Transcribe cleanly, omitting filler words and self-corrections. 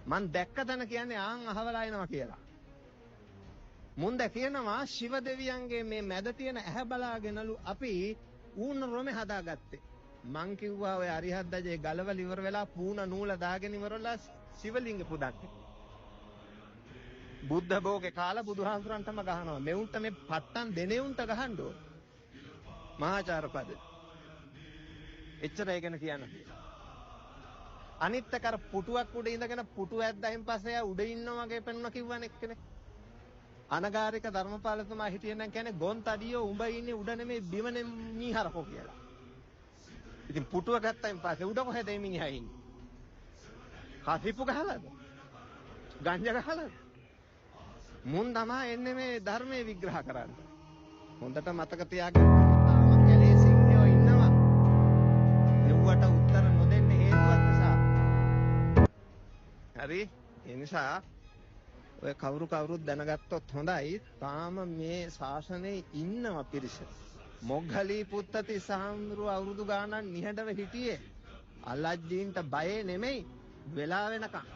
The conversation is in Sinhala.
මං දැක්ක තැන කියන්නේ ආන් අහවලා එනවා කියලා. මුන්ද කියනවා ශිව දෙවියන්ගේ මේ මැද තියෙන ඇහැ බලාගෙනලු අපි ඌණ රොමේ හදාගත්තේ. මං කිව්වා ඔය අරිහත් දජේ ගලවල ඉවර වෙලා පූණ නූල දාගෙන ඉවරලා ශිවලිංග පුදන්නේ. බුද්ධ භෝගේ කාලා බුදුහාමුදුරන්ටම ගහනවා. මෙවුන්ට මේ පට්ටන් දෙනෙවුන්ට ගහන්න ඕන. මහාචාර පද. එච්චර ඒ ගැන කියන්න. අනිත් එක අර පුටුවක් උඩ ඉඳගෙන පුටුව ඇද්දායින් පස්සේ උඩ ඉන්නවා වගේ පෙන්වන කිව්වනේ එක්කනේ. අනගාരിക ධර්මපාලතුමා හිටියෙන් නම් කියන්නේ ගොන්තඩියෝ උඹ ඉන්නේ උඩ නෙමෙයි බිමනේ මීහරකෝ කියලා. ඉතින් පුටුව ගත්තයින් පස්සේ උඩ කොහෙද මේ මිනිහා ඉන්නේ? කසිප්පු ගහලාද? ගංජා ගහලාද? මුන් තමා එන්නේ මේ ධර්මයේ විග්‍රහ කරන්න. හොඳට මතක තියාගන්න. තාම කැලේ සිංහයෝ ඉන්නවා. එව්වට උත්තර නොදෙන්න හේතුවක් නිසා. හරි? ඒ නිසා ඔය කවුරුත් දැනගත්තොත් හොඳයි. තාම මේ ශාසනයේ ඉන්නව පිරිස. මොග්ගලී පුත්තති සාම්රු අවුරුදු ගානක් නිහඬව හිටියේ. අල්ලජ්ජීන්ට බයේ නෙමෙයි වෙලා වෙනකම්.